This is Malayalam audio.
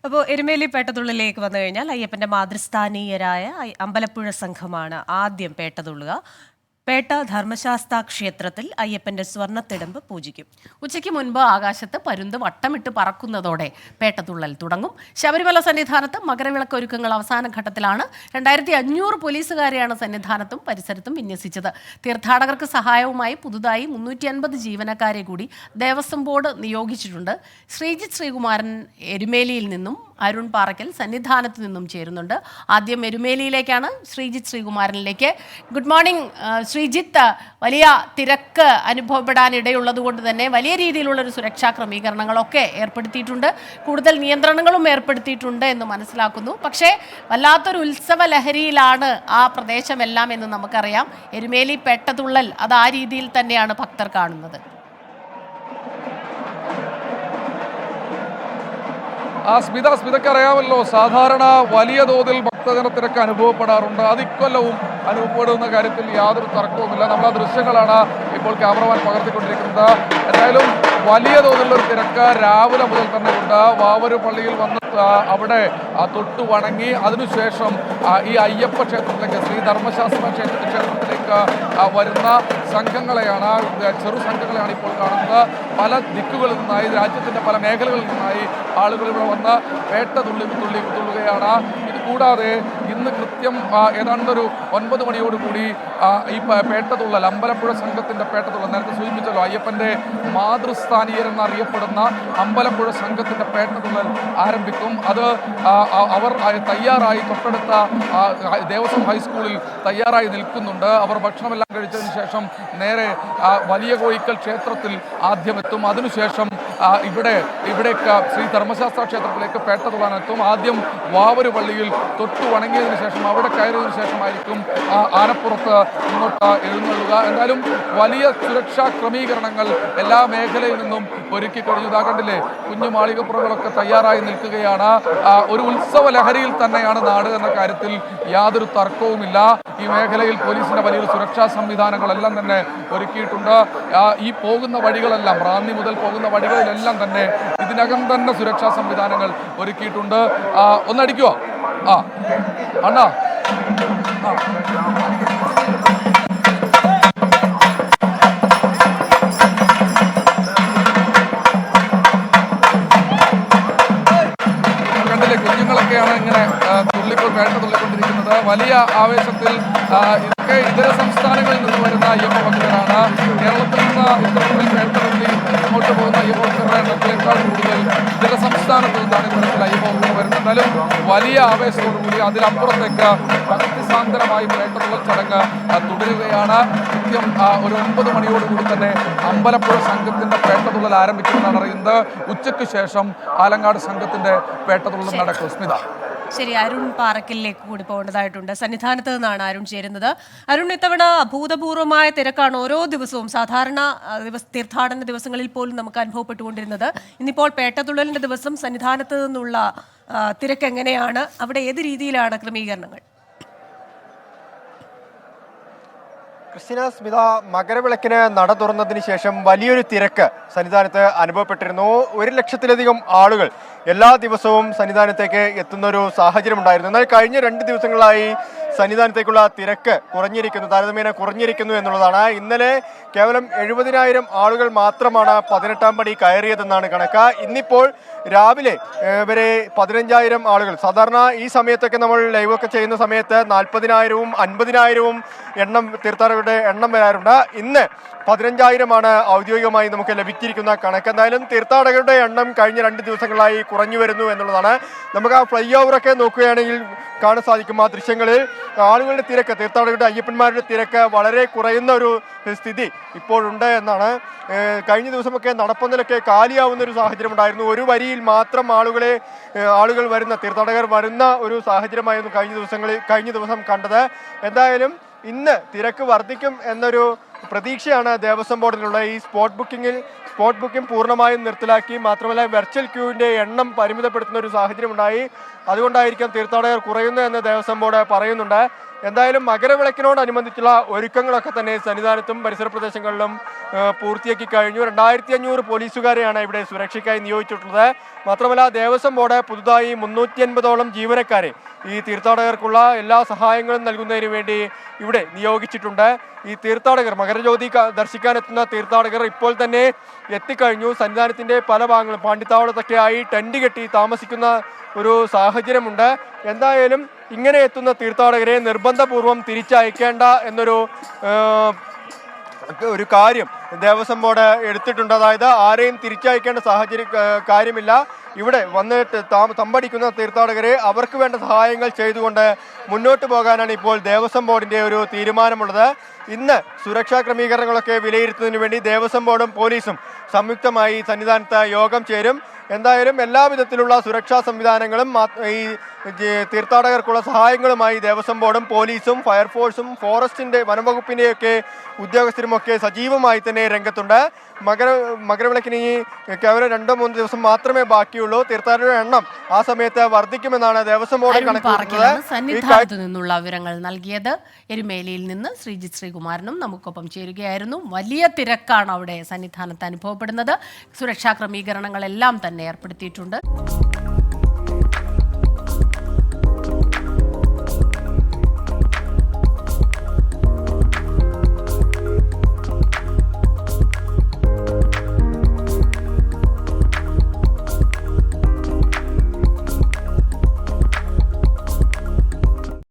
അപ്പോൾ എരുമേലി പേട്ടതുള്ളിലേക്ക് വന്നു കഴിഞ്ഞാൽ അയ്യപ്പന്റെ മാതൃസ്ഥാനീയരായ അമ്പലപ്പുഴ സംഘമാണ് ആദ്യം പേട്ടതുള്ളുക. പേട്ട ധർമ്മശാസ്താ ക്ഷേത്രത്തിൽ അയ്യപ്പന്റെ സ്വർണ്ണത്തിടമ്പ് പൂജിക്കും. ഉച്ചയ്ക്ക് മുൻപ് ആകാശത്ത് പരുന്ത് വട്ടമിട്ട് പറക്കുന്നതോടെ പേട്ടതുള്ളൽ തുടങ്ങും. ശബരിമല സന്നിധാനത്ത് മകരവിളക്ക് ഒരുക്കങ്ങൾ അവസാന ഘട്ടത്തിലാണ്. 2500 പോലീസുകാരെയാണ് സന്നിധാനത്തും പരിസരത്തും വിന്യസിച്ചത്. തീർത്ഥാടകർക്ക് സഹായവുമായി പുതുതായി 350 ജീവനക്കാരെ കൂടി ദേവസ്വം ബോർഡ് നിയോഗിച്ചിട്ടുണ്ട്. ശ്രീജിത്ത് ശ്രീകുമാരൻ എരുമേലിയിൽ നിന്നും അരുൺ പാറയ്ക്കൽ സന്നിധാനത്ത് നിന്നും ചേരുന്നുണ്ട്. ആദ്യം എരുമേലിയിലേക്കാണ്, ശ്രീജിത്ത് ശ്രീകുമാരനിലേക്ക്. Good morning Sreejith. വലിയ തിരക്ക് അനുഭവപ്പെടാനിടയുള്ളത് കൊണ്ട് തന്നെ വലിയ രീതിയിലുള്ളൊരു സുരക്ഷാ ക്രമീകരണങ്ങളൊക്കെ ഏർപ്പെടുത്തിയിട്ടുണ്ട്. കൂടുതൽ നിയന്ത്രണങ്ങളും ഏർപ്പെടുത്തിയിട്ടുണ്ട് എന്ന് മനസ്സിലാക്കുന്നു. പക്ഷേ വല്ലാത്തൊരു ഉത്സവ ലഹരിയിലാണ് ആ പ്രദേശമെല്ലാം എന്ന് നമുക്കറിയാം. എരുമേലി പേട്ടതുള്ളൽ അത് ആ രീതിയിൽ തന്നെയാണ് ഭക്തർ കാണുന്നത്. സ്മിതയ്ക്ക് അറിയാമല്ലോ, സാധാരണ വലിയ തോതിൽ ഭക്തജനത്തിരക്ക് അനുഭവപ്പെടാറുണ്ട്. അത് ഇക്കൊല്ലവും അനുഭവപ്പെടുന്ന കാര്യത്തിൽ യാതൊരു തർക്കവുമില്ല. നമ്മൾ ആ ദൃശ്യങ്ങളാണ് ഇപ്പോൾ ക്യാമറമാൻ പകർത്തിക്കൊണ്ടിരിക്കുന്നത്. എന്തായാലും വലിയ തോതിലുള്ള ഒരു തിരക്ക് രാവിലെ മുതൽ തന്നെ ഉണ്ട്. വാവൂർ പള്ളിയിൽ വന്ന് അവിടെ തൊട്ടു വണങ്ങി അതിനുശേഷം ഈ അയ്യപ്പ ക്ഷേത്രത്തിലേക്ക്, ശ്രീ ധർമ്മശാസ്ത്ര ക്ഷേത്രത്തിലേക്ക് വരുന്ന സംഘങ്ങളെയാണ്, ചെറു സംഘങ്ങളെയാണ് ഇപ്പോൾ കാണുന്നത്. പല ദിക്കുകളിൽ നിന്നായി, രാജ്യത്തിൻ്റെ പല മേഖലകളിൽ നിന്നായി ആളുകൾ ഇവിടെ വന്ന് പേട്ട തുള്ളുകയാണ്. ഇത് കൂടാതെ ഇന്ന് കൃത്യം ഏതാണ്ടൊരു 9 മണിയോടുകൂടി ഈ പേട്ടതുള്ളൽ, അമ്പലപ്പുഴ സംഘത്തിൻ്റെ പേട്ടതുള്ളൽ, നേരത്തെ സൂചിപ്പിച്ചല്ലോ, അയ്യപ്പൻ്റെ മാതൃസ്ഥാനീയരെന്നറിയപ്പെടുന്ന അമ്പലപ്പുഴ സംഘത്തിൻ്റെ പേട്ടതുള്ളൽ ആരംഭിക്കും. അത് അവർ തയ്യാറായി തൊട്ടടുത്ത ദേവസ്വം ഹൈസ്കൂളിൽ തയ്യാറായി നിൽക്കുന്നുണ്ട്. അവർ ഭക്ഷണമെല്ലാം കഴിച്ചതിന് ശേഷം നേരെ വലിയ കോയിക്കൽ ക്ഷേത്രത്തിൽ ആദ്യം എത്തും. അതിനുശേഷം ഇവിടേക്ക് ശ്രീ ധർമ്മശാസ്ത്ര ക്ഷേത്രത്തിലേക്ക് പേട്ടതുള്ളാനെത്തും. ആദ്യം വാവൂർ പള്ളിയിൽ തൊട്ടു വണങ്ങിയതിനു ശേഷം അവിടെ കയറിയതിനു ശേഷമായിരിക്കും ആനപ്പുറത്ത് ഇങ്ങോട്ട് എഴുന്നള്ളുക. എന്തായാലും വലിയ സുരക്ഷാ ക്രമീകരണങ്ങൾ എല്ലാ മേഖലയിൽ നിന്നും ഒരുക്കി കഴിഞ്ഞു. കണ്ടില്ലേ, കുഞ്ഞു മാളികപ്പുറങ്ങളൊക്കെ തയ്യാറായി നിൽക്കുകയാണ്. ഒരു ഉത്സവ ലഹരിയിൽ തന്നെയാണ് നാട് എന്ന കാര്യത്തിൽ യാതൊരു തർക്കവുമില്ല. ഈ മേഖലയിൽ പോലീസിന്റെ വലിയൊരു സുരക്ഷാ സംവിധാനങ്ങളെല്ലാം തന്നെ ഒരുക്കിയിട്ടുണ്ട്. ഈ പോകുന്ന വഴികളെല്ലാം, റാന്നി മുതൽ പോകുന്ന വഴികളിലെല്ലാം തന്നെ ഇതിനകം തന്നെ സുരക്ഷാ സംവിധാനങ്ങൾ ഒരുക്കിയിട്ടുണ്ട്. ഒന്നടിക്കുവോ അണ്ണാ? കണ്ടില്ലേ, കുഞ്ഞുങ്ങളൊക്കെയാണ് ഇങ്ങനെ തുള്ളിക്കൊണ്ടിരിക്കുന്നത്. വലിയ ആവേശത്തിൽ. ഇതൊക്കെ ഇതര സംസ്ഥാനങ്ങളിൽ നിന്ന് വരുന്ന അയ്യപ്പ ഭക്തരാണ്. കേരളത്തിൽ നിന്ന് ഇത്തരത്തിൽ പേട്ടതുള്ളി ഇങ്ങോട്ട് പോകുന്ന അയ്യപ്പ ഭക്തരുടെ എണ്ണത്തിനേക്കാൾ കൂടുതൽ ഇതര സംസ്ഥാനത്ത് നിന്നാണ് ഇത്തരത്തിൽ അയ്യപ്പ ഭക്തർ വരുന്നത്. എന്നാലും വലിയ ആവേശത്തോടുകൂടി അതിലപ്പുറത്തേക്ക് ഭക്തിസാന്ദ്രമായി പേട്ടതുള്ളൽ ചടങ്ങ് തുടരുകയാണ്. കൃത്യം ഒരു 9 മണിയോടുകൂടി തന്നെ അമ്പലപ്പുഴ സംഘത്തിന്റെ പേട്ടതുള്ളൽ ആരംഭിക്കുമെന്നാണ് അറിയുന്നത്. ഉച്ചയ്ക്ക് ശേഷം ആലങ്ങാട് സംഘത്തിന്റെ പേട്ടതുള്ളൽ നടക്കും. സ്മിത, ശരി, അരുൺ പാറയ്ക്കലിലേക്ക് കൂടി പോകേണ്ടതായിട്ടുണ്ട്. സന്നിധാനത്ത് നിന്നാണ് അരുൺ ചേരുന്നത്. അരുൺ, ഇത്തവണ അഭൂതപൂർവമായ തിരക്കാണ് ഓരോ ദിവസവും, സാധാരണ തീർത്ഥാടന ദിവസങ്ങളിൽ പോലും നമുക്ക് അനുഭവപ്പെട്ടുകൊണ്ടിരുന്നത്. ഇന്നിപ്പോൾ പേട്ടതുള്ളലിന്റെ ദിവസം സന്നിധാനത്ത് നിന്നുള്ള തിരക്ക് എങ്ങനെയാണ്? അവിടെ ഏത് രീതിയിലാണ് ക്രമീകരണങ്ങൾ? ക്രിസ്ത്യന, സ്മിത, മകരവിളക്കിന് നട തുറന്നതിന് ശേഷം വലിയൊരു തിരക്ക് സന്നിധാനത്ത് അനുഭവപ്പെട്ടിരുന്നു. 1 ലക്ഷത്തിലധികം ആളുകൾ എല്ലാ ദിവസവും സന്നിധാനത്തേക്ക് എത്തുന്നൊരു സാഹചര്യം ഉണ്ടായിരുന്നു. എന്നാൽ കഴിഞ്ഞ 2 ദിവസങ്ങളായി സന്നിധാനത്തേക്കുള്ള തിരക്ക് താരതമ്യേന കുറഞ്ഞിരിക്കുന്നു എന്നുള്ളതാണ്. ഇന്നലെ കേവലം 70,000 ആളുകൾ മാത്രമാണ് 18ാം പടി കയറിയതെന്നാണ് കണക്ക്. ഇന്നിപ്പോൾ രാവിലെ വരെ 15,000 ആളുകൾ. സാധാരണ ഈ സമയത്തൊക്കെ നമ്മൾ ലൈവൊക്കെ ചെയ്യുന്ന സമയത്ത് 40,000-വും 50,000-വും തീർത്ഥാടകരുടെ എണ്ണം വരാറുണ്ട്. ഇന്ന് 15,000-ആണ് ഔദ്യോഗികമായി നമുക്ക് ലഭിച്ചിരിക്കുന്ന കണക്ക്. എന്തായാലും തീർത്ഥാടകരുടെ എണ്ണം കഴിഞ്ഞ 2 ദിവസങ്ങളായി കുറഞ്ഞു വരുന്നു എന്നുള്ളതാണ്. നമുക്ക് ആ ഫ്ലൈ ഓവറൊക്കെ നോക്കുകയാണെങ്കിൽ കാണാൻ സാധിക്കും. ആ ദൃശ്യങ്ങളിൽ ആളുകളുടെ തിരക്ക്, തീർത്ഥാടകരുടെ, അയ്യപ്പന്മാരുടെ തിരക്ക് വളരെ കുറയുന്ന ഒരു സ്ഥിതി ഇപ്പോഴുണ്ട് എന്നാണ്. കഴിഞ്ഞ ദിവസമൊക്കെ നടപ്പന്തലൊക്കെ കാലിയാവുന്ന ഒരു സാഹചര്യം ഉണ്ടായിരുന്നു. ഒരു വരിയിൽ മാത്രം ആളുകൾ വരുന്ന, തീർത്ഥാടകർ വരുന്ന ഒരു സാഹചര്യമായിരുന്നു കഴിഞ്ഞ ദിവസം കണ്ടത്. എന്തായാലും ഇന്ന് തിരക്ക് വർദ്ധിക്കും എന്നൊരു പ്രതീക്ഷയാണ് ദേവസ്വം ബോർഡിലുള്ള. ഈ സ്പോട്ട് ബുക്കിംഗ് പൂർണ്ണമായും നിർത്തലാക്കി. മാത്രമല്ല വെർച്വൽ ക്യൂവിൻ്റെ എണ്ണം പരിമിതപ്പെടുത്തുന്ന ഒരു സാഹചര്യം ഉണ്ടായി. അതുകൊണ്ടായിരിക്കാം തീർത്ഥാടകർ കുറയുന്നു എന്ന് ദേവസ്വം ബോർഡ് പറയുന്നുണ്ട്. എന്തായാലും മകരവിളക്കിനോടനുബന്ധിച്ചുള്ള ഒരുക്കങ്ങളൊക്കെ തന്നെ സന്നിധാനത്തും പരിസര പ്രദേശങ്ങളിലും പൂർത്തിയാക്കി കഴിഞ്ഞു. 2500 പോലീസുകാരെയാണ് ഇവിടെ സുരക്ഷയ്ക്കായി നിയോഗിച്ചിട്ടുള്ളത്. മാത്രമല്ല ദേവസ്വം ബോർഡ് പുതുതായി 350ഓളം ജീവനക്കാരെ ഈ തീർത്ഥാടകർക്കുള്ള എല്ലാ സഹായങ്ങളും നൽകുന്നതിന് വേണ്ടി ഇവിടെ നിയോഗിച്ചിട്ടുണ്ട്. ഈ തീർത്ഥാടകർ മകരജ്യോതി ദർശിക്കാനെത്തുന്ന തീർത്ഥാടകർ ഇപ്പോൾ തന്നെ എത്തിക്കഴിഞ്ഞു. സന്നിധാനത്തിന്റെ പല ഭാഗങ്ങളും പാണ്ടിത്താവളത്തൊക്കെയായി ടെന്റ് കെട്ടി താമസിക്കുന്ന ഒരു സാഹചര്യമുണ്ട്. എന്തായാലും ഇങ്ങനെ എത്തുന്ന തീർത്ഥാടകരെ നിർബന്ധപൂർവം തിരിച്ചയക്കേണ്ട എന്നൊരു കാര്യം ദേവസ്വം ബോർഡ് എടുത്തിട്ടുണ്ട്. അതായത് ആരെയും തിരിച്ചയക്കേണ്ട കാര്യമില്ല. ഇവിടെ വന്നിട്ട് തമ്പടിക്കുന്ന തീർത്ഥാടകരെ അവർക്ക് വേണ്ട സഹായങ്ങൾ ചെയ്തുകൊണ്ട് മുന്നോട്ട് പോകാനാണ് ഇപ്പോൾ ദേവസ്വം ബോർഡിന്റെ ഒരു തീരുമാനമുള്ളത്. ഇന്ന് സുരക്ഷാ ക്രമീകരണങ്ങളൊക്കെ വിലയിരുത്തുന്നതിന് വേണ്ടി ദേവസ്വം ബോർഡും പോലീസും സംയുക്തമായി സന്നിധാനത്ത് യോഗം ചേരും. എന്തായാലും എല്ലാവിധത്തിലുള്ള സുരക്ഷാ സംവിധാനങ്ങളും ഈ തീർത്ഥാടകർക്കുള്ള സഹായങ്ങളുമായി ദേവസ്വം ബോർഡും പോലീസും ഫയർഫോഴ്സും ഫോറസ്റ്റിന്റെ വനംവകുപ്പിന്റെയൊക്കെ ഉദ്യോഗസ്ഥരുമൊക്കെ സജീവമായി തന്നെ രംഗത്തുണ്ട്. മകരവിളക്കിന് ഈ കേവലം 2-3 ദിവസം മാത്രമേ ബാക്കിയുള്ളൂ. തീർത്ഥാടകരുടെ എണ്ണം ആ സമയത്ത് വർദ്ധിക്കുമെന്നാണ് ദേവസ്വം ബോർഡ് കണക്കാക്കുന്നത്. സന്നിധാനത്ത് നിന്നുള്ള വിവരങ്ങൾ നൽകിയത്. എരുമേലിയിൽ നിന്ന് ശ്രീജിത്ത് ശ്രീകുമാരനും നമുക്കൊപ്പം ചേരുകയായിരുന്നു. വലിയ തിരക്കാണ് അവിടെ സന്നിധാനത്ത് അനുഭവപ്പെടുന്നത്. സുരക്ഷാ ക്രമീകരണങ്ങളെല്ലാം തന്നെ ഏർപ്പെടുത്തിയിട്ടുണ്ട്.